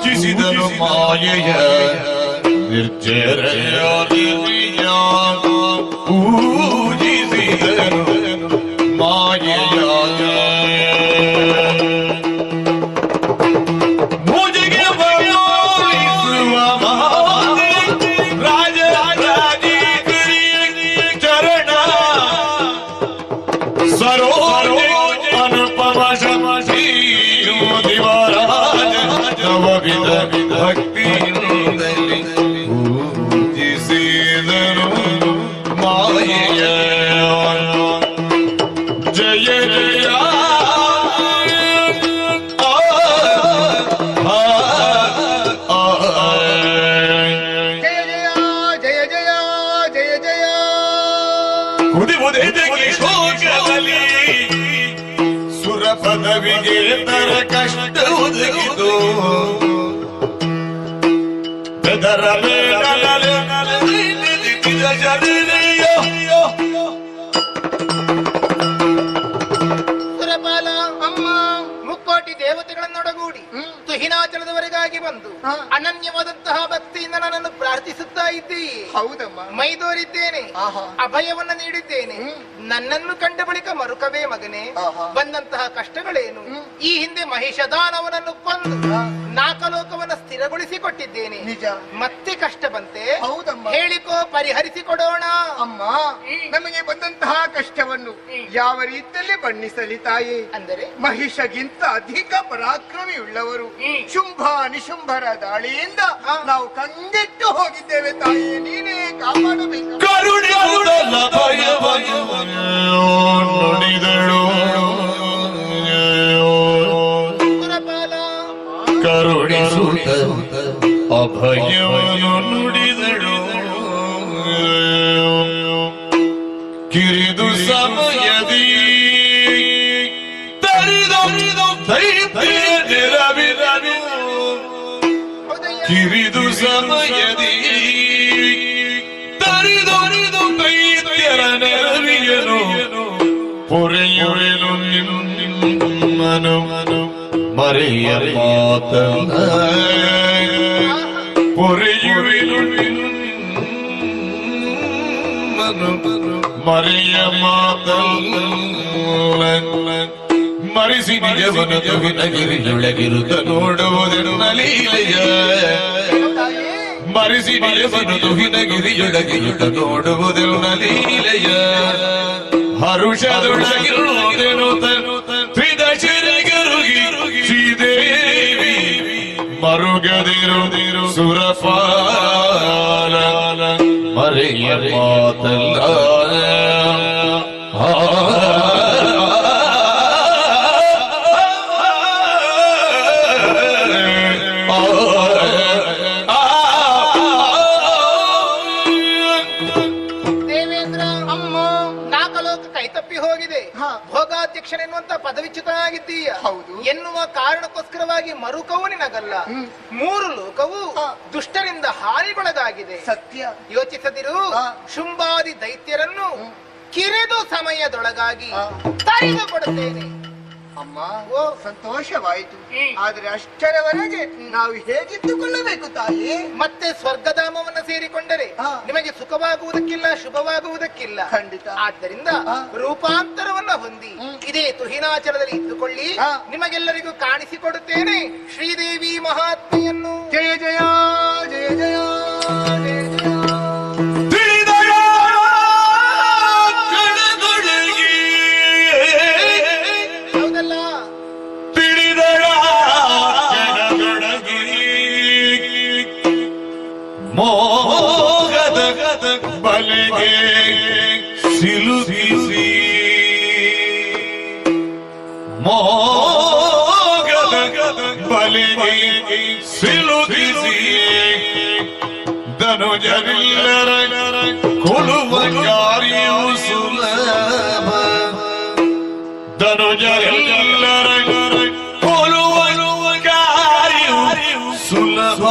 ಪೂಜಿಸಿದನು ಮಾಯೆಯ ನಿರ್ಜರೆಯ ಪೂಜಿಸಿದನು ಮಾಯೆಯ ಪೂಜೆಗೆ ಬಯಸುವ ರಾಜರಾಜೇಶ್ವರಿ ಚರಣ ಸರೋಜ ಅನುಪಮ ಶಮಶೀ ದಿವರಾಜ ನವವಿಧ ಭಕ್ತಿಯಿಂದಲಿ ಪೂಜಿಸಿದನು ಮಾಯೆಯ ಜಯ ಜಯ ಸುರ ಪದವಿಗೆ ತರ ಕಷ್ಟ ಒದಗಿತು ಸುರಪಾಲ ಅಮ್ಮ ಮುಕ್ಕೋಟಿ ದೇವತೆಗಳನ್ನೊಡಗೂಡಿ ತುಹಿನಾಚಲದವರೆಗಾಗಿ ಬಂದು ಅನನ್ಯವಾದಂತಹ ಭಕ್ತಿಯಿಂದ ನನ್ನನ್ನು ಪ್ರಾರ್ಥಿಸುತ್ತಾ ಇದ್ದೀ. ಹೌದಮ್ಮ. ಮೈದೋರಿದ್ದೇನೆ, ಅಭಯವನ್ನ ನೀಡಿದ್ದೇನೆ. ನನ್ನನ್ನು ಕಂಡ ಬಳಿಕ ಮರುಕವೇ ಮಗನೇ, ಬಂದಂತಹ ಕಷ್ಟಗಳೇನು? ಈ ಹಿಂದೆ ಮಹಿಷದಾನವನನ್ನು ಕೊಂದು ನಾಕಲೋಕವನ್ನ ಸ್ಥಿರಗೊಳಿಸಿಕೊಟ್ಟಿದ್ದೇನೆ. ನಿಜ. ಮತ್ತೆ ಕಷ್ಟ ಬಂತೆ? ಹೌದಮ್ಮ. ಹೇಳಿಕೋ, ಪರಿಹರಿಸಿಕೊಡೋಣ. ಅಮ್ಮ, ನಮಗೆ ಬಂದಂತಹ ಕಷ್ಟವನ್ನು ಯಾವ ರೀತಿಯಲ್ಲಿ ಬಣ್ಣಿಸಲಿ ತಾಯಿ? ಅಂದರೆ ಮಹಿಷಗಿಂತ ಅಧಿಕ ಪರಾಕ್ರಮಿ ಉಳ್ಳವರು ಶುಂಭ ನಿಶುಂಭರ ದಾಳಿಯಿಂದ ನಾವು ಕಂಗೆಟ್ಟು ಹೋಗಿದ್ದೇವೆ ತಾಯಿ. ನೀನೇ ಕಾಪಾಡಬೇಕು. ನುಡಿದಳು ಕರುಣಿಸುತ್ತ ಅಭಯವನ್ನು ನುಡಿದಳು. ಕಿರಿದು ಸಮಯದಿ ತರಿದು ನೆರವಿರನು. ಕಿರಿದು ಸಮಯದಿ ತರಿದು ದೈತ್ಯರ ನೆರವಿಯನು. ಪೊರೆಯುವೆನು ನಿಮ್ಮನು ಮರೆಯ ಮಾತನ್ನ. ಪೊರೆಯುವೆನು ನಿಮ್ಮನು ಮರೆಯ ಮಾತನ್ನ. ಮರಿಸಿ ನಿಜವನ ತುಹಿನಗಿರಿಯೊಳಗಿರುತ್ತ ನೋಡುವುದೆನ್ನ ಲೀಲೆಯ. ಮರಿಸಿ ನಿಜವನು ತುಹಿನಗಿರಿಯೊಳಗಿರುತ್ತ ನೋಡುವುದೆನ್ನ ಲೀಲೆಯ. ಹರುಷದೊಳಗಿರುವುದೆನು ತ್ರಿದಶಿರಗರುಗಿ ಶ್ರೀದೇವಿ ಮರುಗದಿರುದಿರು ಸುರಪಾಲ ಮರೆಯ ಮಾತಲ್ಲ. ಭೋಗಾಧ್ಯಕ್ಷನೆನ್ನುವಂತ ಪದವಿಚ್ಯುತನಾಗಿದ್ದೀಯ. ಹೌದು ಎನ್ನುವ ಕಾರಣಕ್ಕೋಸ್ಕರವಾಗಿ ಮರುಕವು ನಿನಗಲ್ಲ, 3 ಲೋಕವು ದುಷ್ಟರಿಂದ ಹಾನಿಗೊಳಗಾಗಿದೆ. ಸತ್ಯ. ಯೋಚಿಸದಿರು. ಶುಂಭಾದಿ ದೈತ್ಯರನ್ನು ಕಿರಿದು ಸಮಯದೊಳಗಾಗಿ ತರಿದುಕೊಡುತ್ತೇನೆ. ಅಮ್ಮ, ಸಂತೋಷವಾಯಿತು. ಆದರೆ ಅಷ್ಟರವರೆಗೆ ನಾವು ಹೇಗಿದ್ದುಕೊಳ್ಳಬೇಕು ತಾಯಿ? ಮತ್ತೆ ಸ್ವರ್ಗಧಾಮವನ್ನ ಸೇರಿಕೊಂಡರೆ ನಿಮಗೆ ಸುಖವಾಗುವುದಕ್ಕಿಲ್ಲ, ಶುಭವಾಗುವುದಕ್ಕಿಲ್ಲ. ಖಂಡಿತ. ಆದ್ದರಿಂದ ರೂಪಾಂತರವನ್ನ ಹೊಂದಿ ಇದೇ ತುಹಿನಾಚಲದಲ್ಲಿ ಇದ್ದುಕೊಳ್ಳಿ. ನಿಮಗೆಲ್ಲರಿಗೂ ಕಾಣಿಸಿಕೊಡುತ್ತೇನೆ ಶ್ರೀದೇವಿ ಮಹಾತ್ಮೆಯನ್ನು. ಜಯ ಜಯ ಜಯ ಜಯ ಜಯ ಜಯ. ಮೋಗದ ಬಲೆಗೆ ಸಿಲುಕಿಸಿ, ಮೋಗದ ಬಲೆಗೆ ಸಿಲುಕಿಸಿ ಧನುಜರೆಲ್ಲರ ಕೊಡುವ ಕಾರ್ಯವು ಸುಲಭ. ಧನುಜರೆಲ್ಲರ ಕೊಡುವ ಕಾರ್ಯವು ಸುಲಭ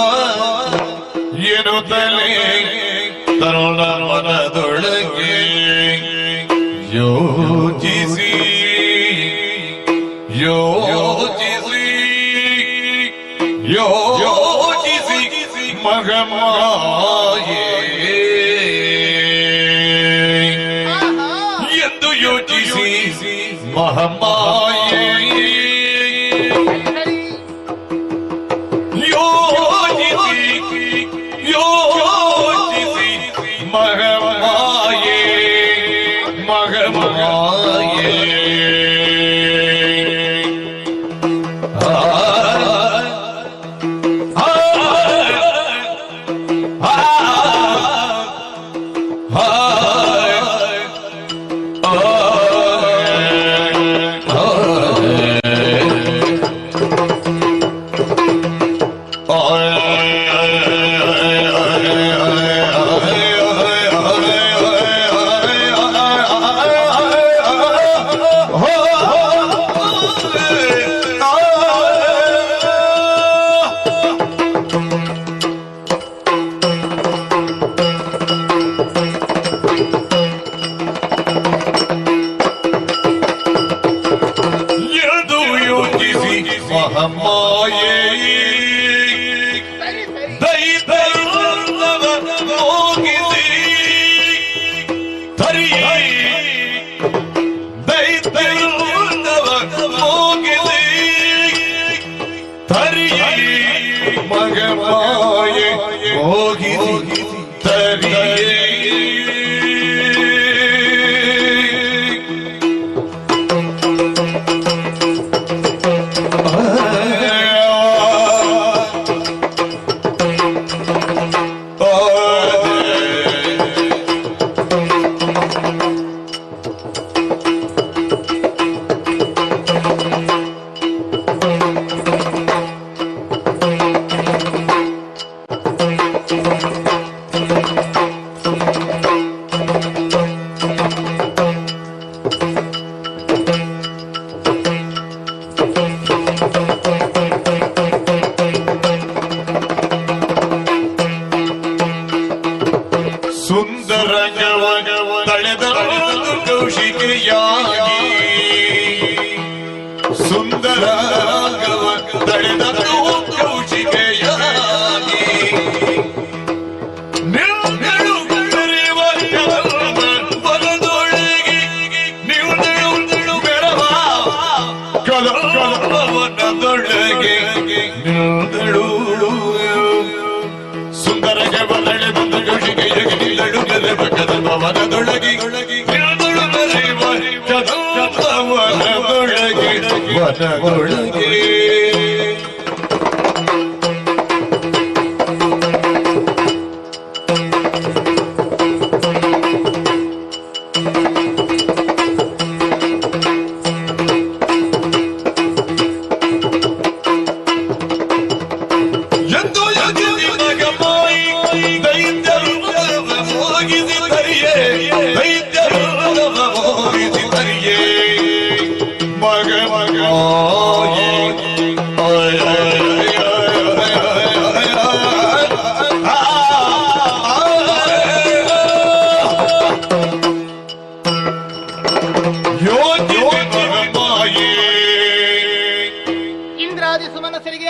ಎನ್ನುತ್ತಲೇ ತರುಣ ಮನದೊಳಗೆ ಯೋಚಿಸಿ ಯೋಚಿಸಿ ಯೋಚಿಸಿ ಮಗಮಾಯೇ ಎಂದು ಯೋಚಿಸಿ ಮಹಮಾಯೇ ಯೋಚಿಸಿ ಮಗಮಾಯೇ ಮಗಮಾಯೇ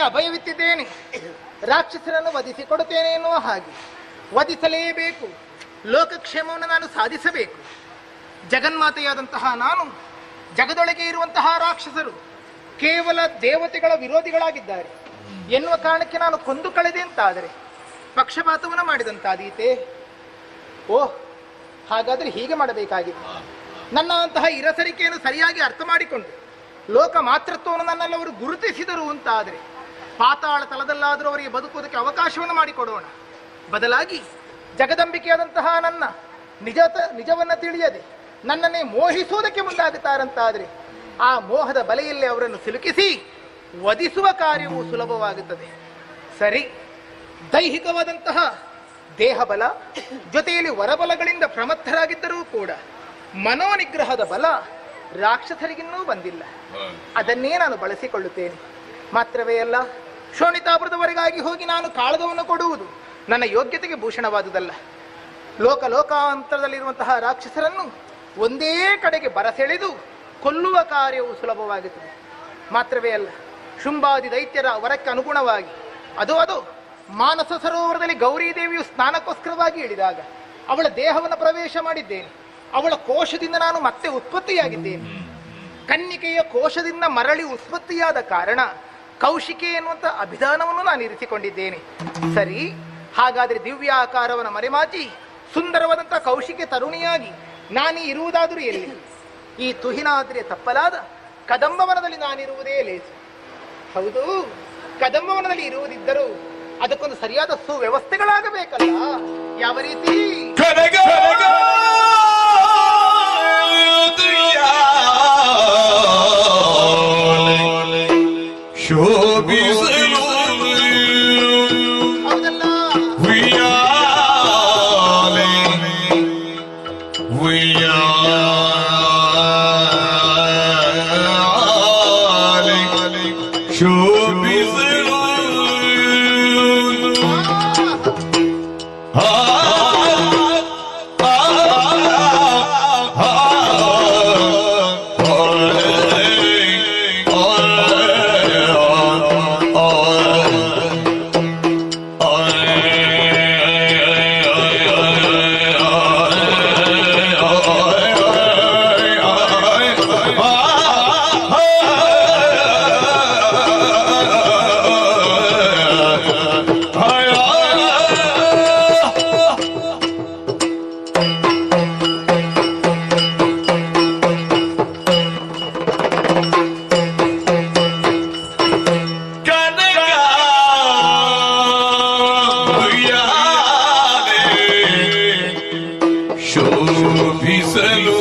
ಅಭಯವಿತ್ತಿದ್ದೇನೆ, ರಾಕ್ಷಸರನ್ನು ವಧಿಸಿಕೊಡುತ್ತೇನೆ ಎನ್ನುವ ಹಾಗೆ ವಧಿಸಲೇಬೇಕು. ಲೋಕಕ್ಷೇಮವನ್ನು ನಾನು ಸಾಧಿಸಬೇಕು. ಜಗನ್ಮಾತೆಯಾದಂತಹ ನಾನು, ಜಗದೊಳಗೆ ಇರುವಂತಹ ರಾಕ್ಷಸರು ಕೇವಲ ದೇವತೆಗಳ ವಿರೋಧಿಗಳಾಗಿದ್ದಾರೆ ಎನ್ನುವ ಕಾರಣಕ್ಕೆ ನಾನು ಕೊಂದು ಕಳೆದೆ ಅಂತಾದರೆ ಪಕ್ಷಪಾತವನ್ನು ಮಾಡಿದಂತಾದೀತೆ. ಓಹ್, ಹಾಗಾದರೆ ಹೀಗೆ ಮಾಡಬೇಕಾಗಿದೆ. ನನ್ನ ಅಂತಹ ಇರಸರಿಕೆಯನ್ನು ಸರಿಯಾಗಿ ಅರ್ಥ ಮಾಡಿಕೊಂಡು ಲೋಕ ಮಾತೃತ್ವವನ್ನು ನನ್ನಲ್ಲವರು ಗುರುತಿಸಿದರು ಅಂತಾದರೆ ಪಾತಾಳ ತಲದಲ್ಲಾದರೂ ಅವರಿಗೆ ಬದುಕುವುದಕ್ಕೆ ಅವಕಾಶವನ್ನು ಮಾಡಿಕೊಡೋಣ. ಬದಲಾಗಿ ಜಗದಂಬಿಕೆಯಾದಂತಹ ನನ್ನ ನಿಜವನ್ನ ತಿಳಿಯದೆ ನನ್ನನ್ನೇ ಮೋಹಿಸುವುದಕ್ಕೆ ಮುಂದಾಗುತ್ತಾರಂತಾದರೆ ಆ ಮೋಹದ ಬಲೆಯಲ್ಲಿ ಅವರನ್ನು ಸಿಲುಕಿಸಿ ವಧಿಸುವ ಕಾರ್ಯವು ಸುಲಭವಾಗುತ್ತದೆ. ಸರಿ, ದೈಹಿಕವಾದಂತಹ ದೇಹಬಲ ಜೊತೆಯಲ್ಲಿ ವರಬಲಗಳಿಂದ ಪ್ರಮತ್ತರಾಗಿದ್ದರೂ ಕೂಡ ಮನೋನಿಗ್ರಹದ ಬಲ ರಾಕ್ಷಸರಿಗಿನ್ನೂ ಬಂದಿಲ್ಲ. ಅದನ್ನೇ ನಾನು ಬಳಸಿಕೊಳ್ಳುತ್ತೇನೆ. ಮಾತ್ರವೇ ಅಲ್ಲ, ಶೋಣಿತಾಪುರದವರೆಗಾಗಿ ಹೋಗಿ ನಾನು ಕಾಳಗವನ್ನು ಕೊಡುವುದು ನನ್ನ ಯೋಗ್ಯತೆಗೆ ಭೂಷಣವಾದುದಲ್ಲ. ಲೋಕಾಂತರದಲ್ಲಿರುವಂತಹ ರಾಕ್ಷಸರನ್ನು ಒಂದೇ ಕಡೆಗೆ ಬರಸೆಳೆದು ಕೊಲ್ಲುವ ಕಾರ್ಯವು ಸುಲಭವಾಗುತ್ತದೆ. ಮಾತ್ರವೇ ಅಲ್ಲ, ಶುಂಭಾದಿ ದೈತ್ಯರ ವರಕ್ಕೆ ಅನುಗುಣವಾಗಿ ಅದು ಮಾನಸ ಸರೋವರದಲ್ಲಿ ಗೌರಿ ದೇವಿಯು ಸ್ನಾನಕ್ಕೋಸ್ಕರವಾಗಿ ಇಳಿದಾಗ ಅವಳ ದೇಹವನ್ನು ಪ್ರವೇಶ ಮಾಡಿದ್ದೇನೆ. ಅವಳ ಕೋಶದಿಂದ ನಾನು ಮತ್ತೆ ಉತ್ಪತ್ತಿಯಾಗಿದ್ದೇನೆ. ಕನ್ನಿಕೆಯ ಕೋಶದಿಂದ ಮರಳಿ ಉತ್ಪತ್ತಿಯಾದ ಕಾರಣ ಕೌಶಿಕೆ ಎನ್ನುವಂತ ಅಭಿಧಾನವನ್ನು ನಾನು ಇರಿಸಿಕೊಂಡಿದ್ದೇನೆ. ಸರಿ, ಹಾಗಾದ್ರೆ ದಿವ್ಯಾಕಾರವನ್ನು ಮರೆಮಾಚಿ ಸುಂದರವಾದಂತಹ ಕೌಶಿಕೆ ತರುಣಿಯಾಗಿ ನಾನೀ ಇರುವುದಾದರೂ ಎಲ್ಲಿ? ಈ ತುಹಿನಾದ್ರಿಯ ತಪ್ಪಲಾದ ಕದಂಬವನದಲ್ಲಿ ನಾನಿರುವುದೇ ಲೇಸು. ಹೌದು, ಕದಂಬವನದಲ್ಲಿ ಇರುವುದಿದ್ದರೂ ಅದಕ್ಕೊಂದು ಸರಿಯಾದ ಸುವ್ಯವಸ್ಥೆಗಳಾಗಬೇಕಲ್ಲ. ಯಾವ ರೀತಿ? ಶೋಭಿಸಲು ಹೌದಲ್ಲ, ಉಯ್ಯಾಲೆ ಶೋಭಿಸಲು ಶೋಭಿಸಲು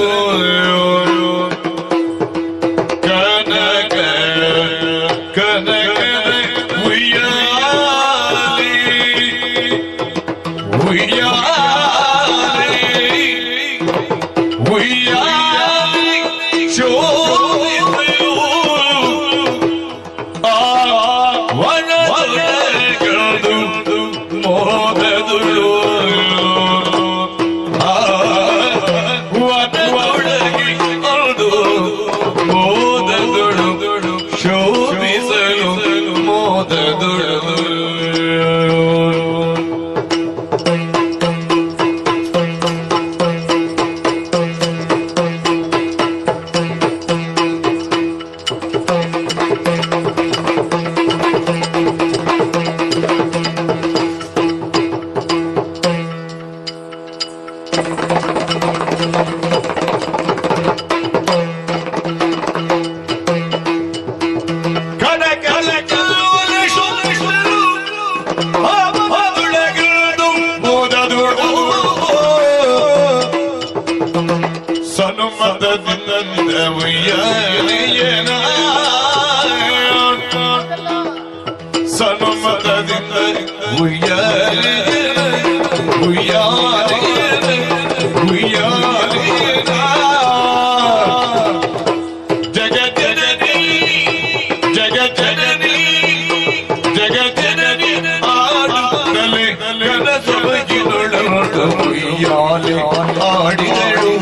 ಕನಕ ಕನಕ ಉಯ್ಯಾಲೆ ಉಯ್ಯಾಲೆ ಉಯ್ಯಾಲೆ ಶೋಭಿಸಲು ಆ ವನದೊಳಗದು ಮೋದದುಳು ಶೋಭಿಸಲು ಮೋದದುಳು ಸನುಮತದಿಂದ ಉಯ್ಯಾಲೆಯನ ಸನುಮತದಿಂದ ಉಯ್ಯಾಲೆಯನ ಉಯ್ಯಾಲೆಯನ ಉಯ್ಯಾಲೆಯನ ಜಗಜ್ಜನನಿ ಜಗಜ್ಜನನಿ ಜಗಜ್ಜನನಿ ಆಡುತ್ತಲೇ ಕನಸೊಳಗಿನೊಳು ಉಯ್ಯಾಲೆ ಆಡಿದಳು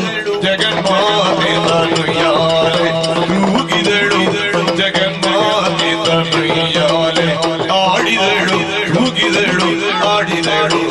ಜಗನ್ಮಾತೆ ತನುಯಾಲೆ ಕೂಗಿದಳು ಜಗನ್ಮಾತೆ ತನುಯಾಲೆ ಆಡಿದಳು ಕೂಗಿದಳು ಆಡಿದಳು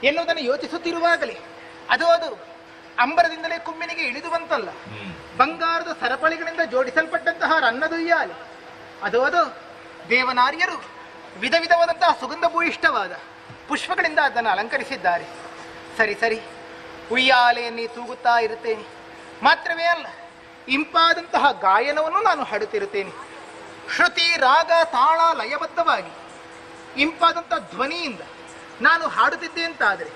ಎನ್ನುವುದನ್ನು ಯೋಚಿಸುತ್ತಿರುವಾಗಲೇ ಅದು ಅಂಬರದಿಂದಲೇ ಕುಮ್ಮಿನಿಗೆ ಇಳಿದು ಬಂತಲ್ಲ. ಬಂಗಾರದ ಸರಪಳಿಗಳಿಂದ ಜೋಡಿಸಲ್ಪಟ್ಟಂತಹ ರನ್ನದುಯ್ಯಾಲೆ ಅದು ದೇವನಾರ್ಯರು ವಿಧ ವಿಧವಾದಂತಹ ಸುಗಂಧ ಭೂಯಿಷ್ಠವಾದ ಪುಷ್ಪಗಳಿಂದ ಅದನ್ನು ಅಲಂಕರಿಸಿದ್ದಾರೆ. ಸರಿ ಸರಿ, ಉಯ್ಯಾಲೆಯನ್ನೇ ತೂಗುತ್ತಾ ಇರುತ್ತೇನೆ. ಮಾತ್ರವೇ ಅಲ್ಲ, ಇಂಪಾದಂತಹ ಗಾಯನವನ್ನು ನಾನು ಹಾಡುತ್ತಿರುತ್ತೇನೆ. ಶ್ರುತಿ ರಾಗ ತಾಳ ಲಯಬದ್ಧವಾಗಿ ಇಂಪಾದಂತಹ ಧ್ವನಿಯಿಂದ ನಾನು ಹಾಡುತ್ತಿದ್ದೆ ಅಂತಾದರೆ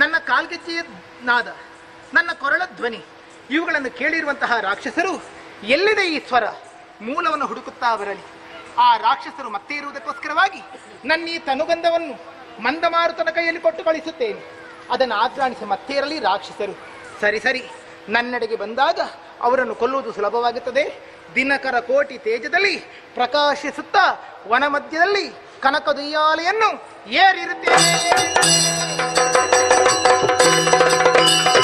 ನನ್ನ ಕಾಲ್ಗೆಜ್ಜೆಯ ನಾದ, ನನ್ನ ಕೊರಳ ಧ್ವನಿ ಇವುಗಳನ್ನು ಕೇಳಿರುವಂತಹ ರಾಕ್ಷಸರು ಎಲ್ಲಿದೆ ಈ ಸ್ವರ ಮೂಲವನ್ನು ಹುಡುಕುತ್ತಾ ಬರಲಿ. ಆ ರಾಕ್ಷಸರು ಮತ್ತೆ ಇರುವುದಕ್ಕೋಸ್ಕರವಾಗಿ ನನ್ನ ಈ ತನುಗಂಧವನ್ನು ಮಂದಮಾರುತನ ಕೈಯಲ್ಲಿ ಕೊಟ್ಟು ಕಳಿಸುತ್ತೇನೆ. ಅದನ್ನು ಆಘ್ರಾಣಿಸಿ ಮತ್ತೆ ಇರಲಿ ರಾಕ್ಷಸರು. ಸರಿ ಸರಿ, ನನ್ನೆಡೆಗೆ ಬಂದಾಗ ಅವರನ್ನು ಕೊಲ್ಲುವುದು ಸುಲಭವಾಗುತ್ತದೆ. ದಿನಕರ ಕೋಟಿ ತೇಜದಲ್ಲಿ ಪ್ರಕಾಶಿಸುತ್ತಾ ವನ ಮಧ್ಯದಲ್ಲಿ ಕನಕದುಯ್ಯಾಲೆಯನ್ನು ಏರಿರುತ್ತೇನೆ.